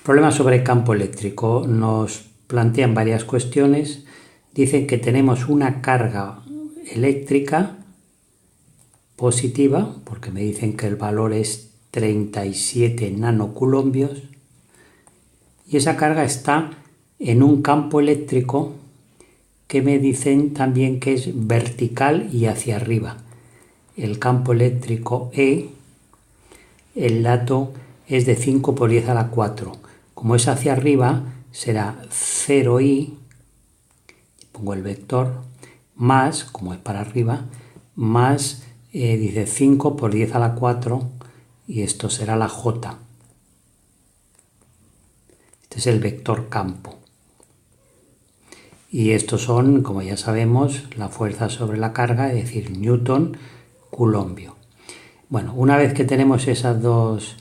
Problema sobre campo eléctrico. Nos plantean varias cuestiones. Dicen que tenemos una carga eléctrica positiva, porque me dicen que el valor es 37 nanocoulombios, y esa carga está en un campo eléctrico que me dicen también que es vertical y hacia arriba. El campo eléctrico E, el dato es de 5 por 10 a la 4. Como es hacia arriba, será 0i, pongo el vector, más, como es para arriba, más, dice 5 por 10 a la 4, y esto será la j. Este es el vector campo. Y estos son, como ya sabemos, la fuerza sobre la carga, es decir, Newton, coulombio. Bueno, una vez que tenemos esos dos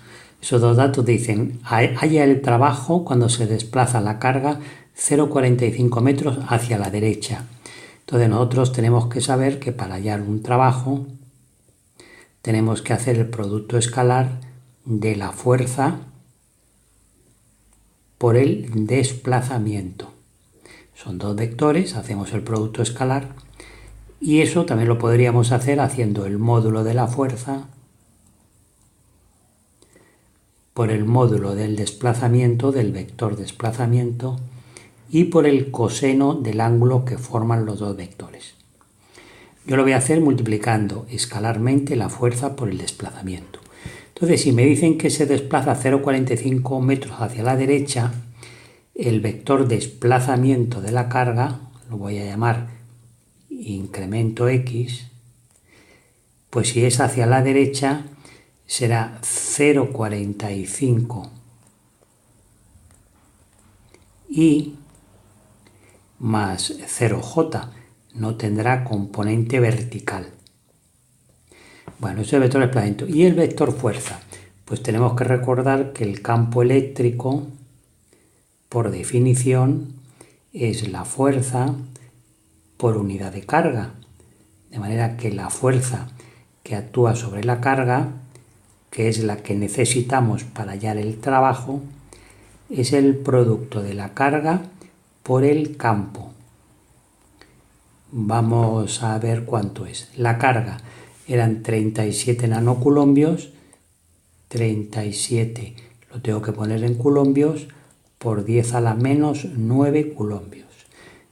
datos, dicen, haya el trabajo cuando se desplaza la carga 0,45 metros hacia la derecha. Entonces nosotros tenemos que saber que para hallar un trabajo tenemos que hacer el producto escalar de la fuerza por el desplazamiento. Son dos vectores, hacemos el producto escalar y eso también lo podríamos hacer haciendo el módulo de la fuerza por el módulo del desplazamiento, del vector desplazamiento, y por el coseno del ángulo que forman los dos vectores. Yo lo voy a hacer multiplicando escalarmente la fuerza por el desplazamiento. Entonces, si me dicen que se desplaza 0,45 metros hacia la derecha, el vector desplazamiento de la carga, lo voy a llamar incremento x, pues si es hacia la derecha será 0,45 y más 0j, no tendrá componente vertical. Bueno, ese es el vector desplazamiento. ¿Y el vector fuerza? Pues tenemos que recordar que el campo eléctrico, por definición, es la fuerza por unidad de carga. De manera que la fuerza que actúa sobre la carga, que es la que necesitamos para hallar el trabajo, es el producto de la carga por el campo. Vamos a ver cuánto es. La carga eran 37 nanocoulombios, 37 lo tengo que poner en coulombios, por 10 a la menos 9 coulombios.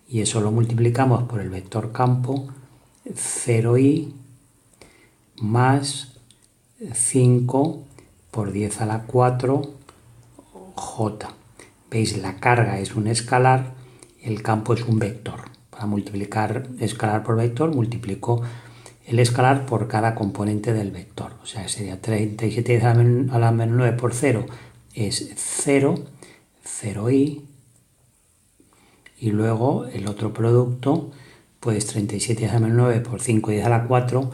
Y eso lo multiplicamos por el vector campo, 0i, más 5 por 10 a la 4 j. ¿Veis? La carga es un escalar, el campo es un vector. Para multiplicar escalar por vector, multiplico el escalar por cada componente del vector. O sea, sería 37 a la menos 9 por 0 es 0, 0i, y luego el otro producto, pues 37 a la menos 9 por 5 y 10 a la 4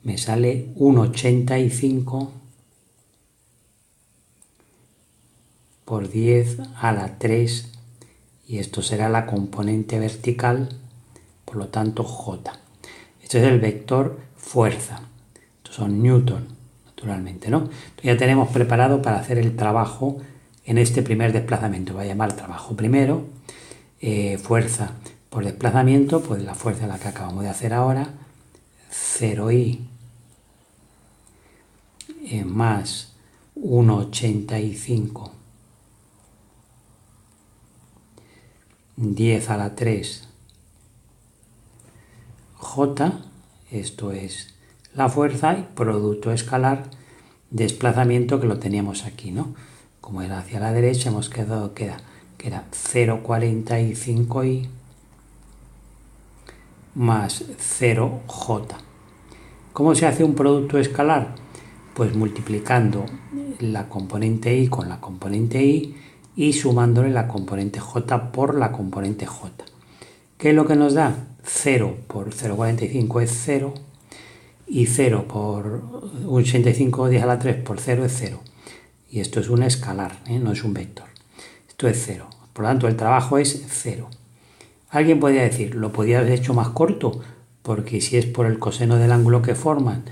me sale 1,85 por 10 a la 3, y esto será la componente vertical, por lo tanto j. Esto es el vector fuerza. Estos son Newton, naturalmente, ¿no? Entonces ya tenemos preparado para hacer el trabajo en este primer desplazamiento. Voy a llamar trabajo primero, fuerza por desplazamiento, pues la fuerza la que acabamos de hacer ahora, 0i más 1,85 10 a la 3 j, esto es la fuerza, y producto escalar, desplazamiento, que lo teníamos aquí, ¿no? Como era hacia la derecha, hemos quedado que era 0,45i más 0j. ¿Cómo se hace un producto escalar? Pues multiplicando la componente i con la componente i y sumándole la componente j por la componente j. ¿Qué es lo que nos da? 0 por 0,45 es 0, y 0 por 1,85 10 a la 3 por 0 es 0. Y esto es un escalar, no es un vector. Esto es 0. Por lo tanto, el trabajo es 0. Alguien podría decir, lo podía haber hecho más corto, porque si es por el coseno del ángulo que forman,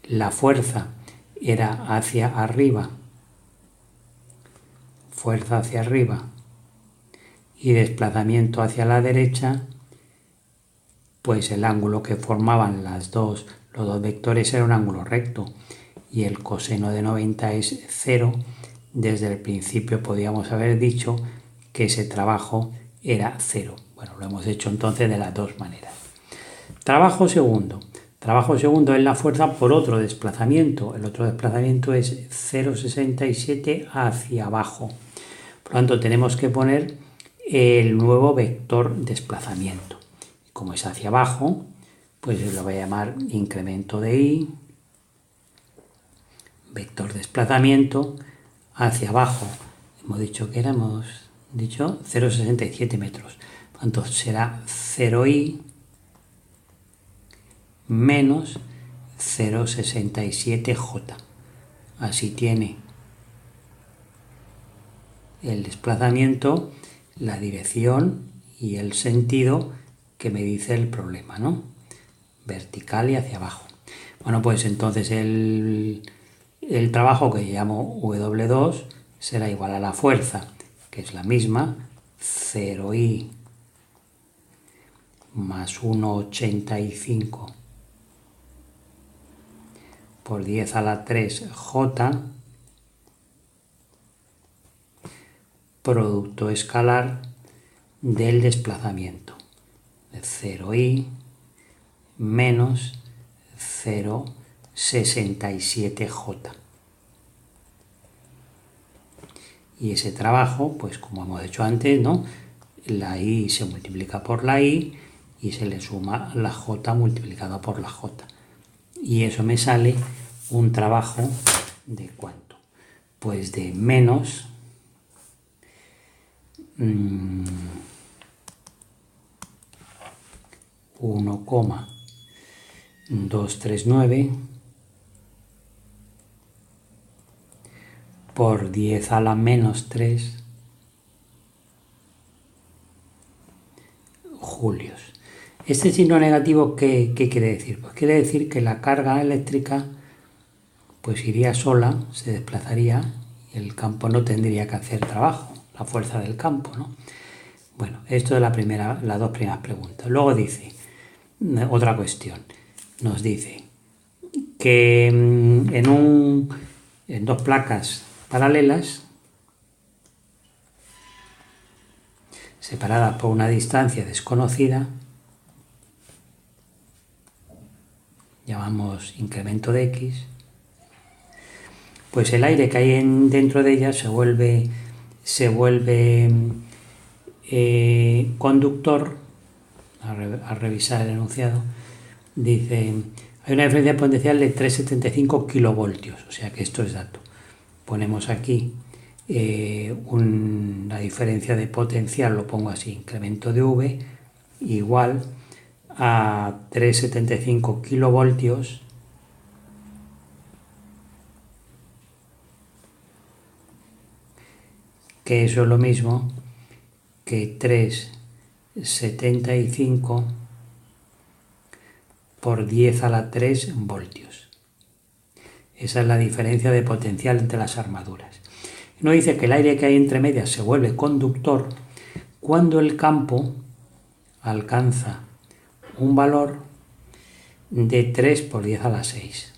la fuerza era hacia arriba, fuerza hacia arriba y desplazamiento hacia la derecha, pues el ángulo que formaban los dos vectores era un ángulo recto y el coseno de 90 es 0. Desde el principio podíamos haber dicho que ese trabajo era 0. Bueno, lo hemos hecho entonces de las dos maneras. Trabajo segundo. Trabajo segundo es la fuerza por otro desplazamiento. El otro desplazamiento es 0,67 hacia abajo. Por lo tanto, tenemos que poner el nuevo vector desplazamiento. Como es hacia abajo, pues lo voy a llamar incremento de I, vector desplazamiento hacia abajo. Hemos dicho que éramos 0,67 metros. Por lo tanto, será 0I menos 0,67J. Así tiene el desplazamiento, la dirección y el sentido que me dice el problema, ¿no? Vertical y hacia abajo. Bueno, pues entonces el trabajo que llamo W2 será igual a la fuerza, que es la misma, 0I más 1,85 por 10 a la 3 J, producto escalar del desplazamiento, de 0I menos 0,67J. Y ese trabajo, pues como hemos hecho antes, ¿no? La I se multiplica por la I y se le suma la J multiplicada por la J. Y eso me sale un trabajo de ¿cuánto? Pues de menos 1,239 por 10 a la menos 3 julios. Este signo negativo, ¿qué quiere decir? Pues quiere decir que la carga eléctrica pues iría sola, se desplazaría y el campo no tendría que hacer trabajo, la fuerza del campo, ¿no? Bueno, esto es las dos primeras preguntas. Luego dice, otra cuestión, nos dice que en dos placas paralelas, separadas por una distancia desconocida, llamamos incremento de X, pues el aire que hay dentro de ellas se vuelve conductor. A revisar el enunciado, dice, hay una diferencia potencial de 3,75 kilovoltios, o sea que esto es dato. Ponemos aquí la diferencia de potencial, lo pongo así, incremento de V, igual a 3,75 kilovoltios que eso es lo mismo que 3,75 por 10 a la 3 voltios. Esa es la diferencia de potencial entre las armaduras. Nos dice que el aire que hay entre medias se vuelve conductor cuando el campo alcanza un valor de 3 por 10 a la 6.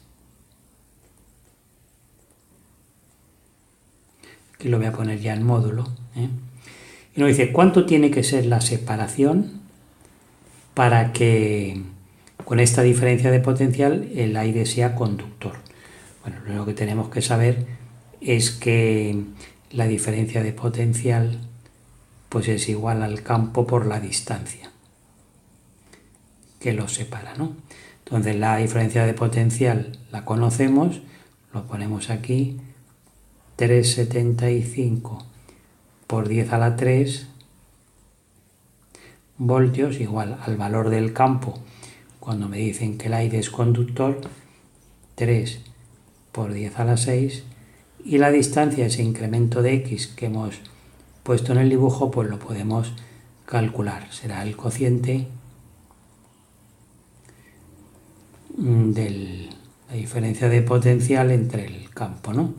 Aquí lo voy a poner ya en módulo. Y nos dice cuánto tiene que ser la separación para que con esta diferencia de potencial el aire sea conductor. Bueno, lo que tenemos que saber es que la diferencia de potencial pues es igual al campo por la distancia que lo separa, ¿no? Entonces la diferencia de potencial la conocemos, lo ponemos aquí, 3,75 por 10 a la 3 voltios igual al valor del campo cuando me dicen que el aire es conductor, 3 por 10 a la 6, y la distancia, ese incremento de X que hemos puesto en el dibujo, pues lo podemos calcular. Será el cociente de la diferencia de potencial entre el campo, ¿no?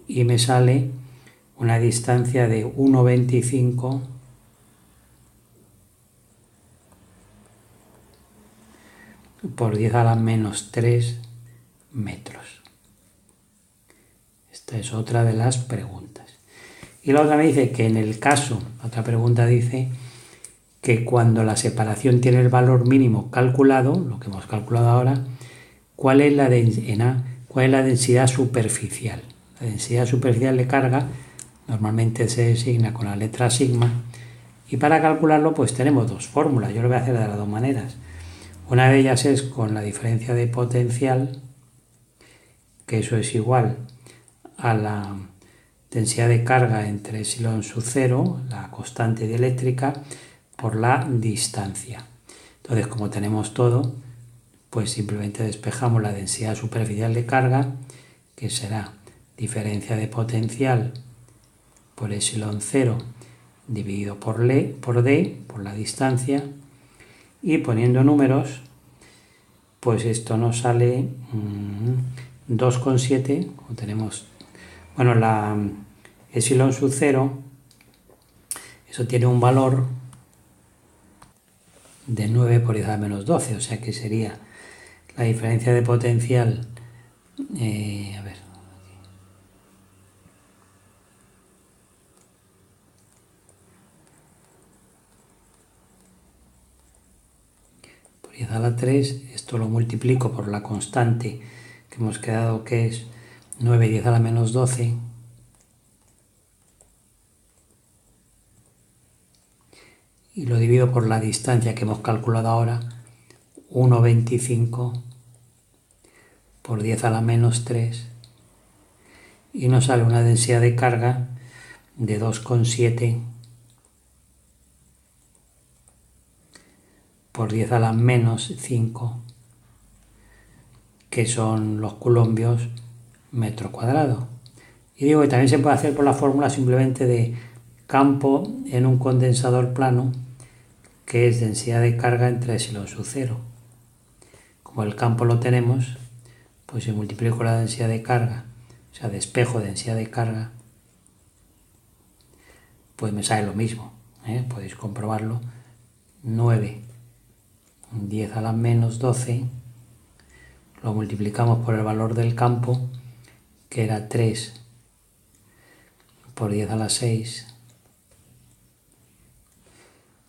Y me sale una distancia de 1,25 por 10 a la menos 3 metros. Esta es otra de las preguntas. Y la otra me dice que en el caso, otra pregunta dice que cuando la separación tiene el valor mínimo calculado, lo que hemos calculado ahora, ¿cuál es la densidad superficial? La densidad superficial de carga normalmente se designa con la letra sigma, y para calcularlo pues tenemos dos fórmulas. Yo lo voy a hacer de las dos maneras. Una de ellas es con la diferencia de potencial, que eso es igual a la densidad de carga entre epsilon sub 0, la constante dieléctrica, por la distancia. Entonces, como tenemos todo, pues simplemente despejamos la densidad superficial de carga, que será diferencia de potencial por epsilon 0 dividido por D, por la distancia, y poniendo números, pues esto nos sale 2,7, tenemos, bueno, la epsilon sub 0, eso tiene un valor de 9 por 10 a la menos 12, o sea que sería la diferencia de potencial, a ver, por 10 a la 3, esto lo multiplico por la constante que hemos quedado, que es 9 10 a la menos 12, y lo divido por la distancia que hemos calculado ahora, 1,25 por 10 a la menos 3, y nos sale una densidad de carga de 2,7 por 10 a la menos 5, que son los coulombios metro cuadrado. Y digo que también se puede hacer por la fórmula simplemente de campo en un condensador plano, que es densidad de carga entre epsilon sub 0. Como el campo lo tenemos, pues si multiplico la densidad de carga, o sea, despejo densidad de carga, pues me sale lo mismo, podéis comprobarlo. 9 10 a la menos 12, lo multiplicamos por el valor del campo, que era 3 por 10 a la 6,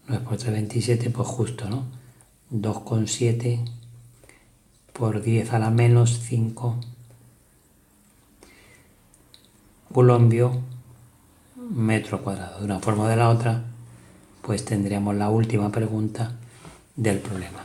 9 por 3, 27, pues justo, ¿no? 2,7 por 10 a la menos 5 coulombio metro cuadrado. De una forma o de la otra, pues tendríamos la última pregunta del problema.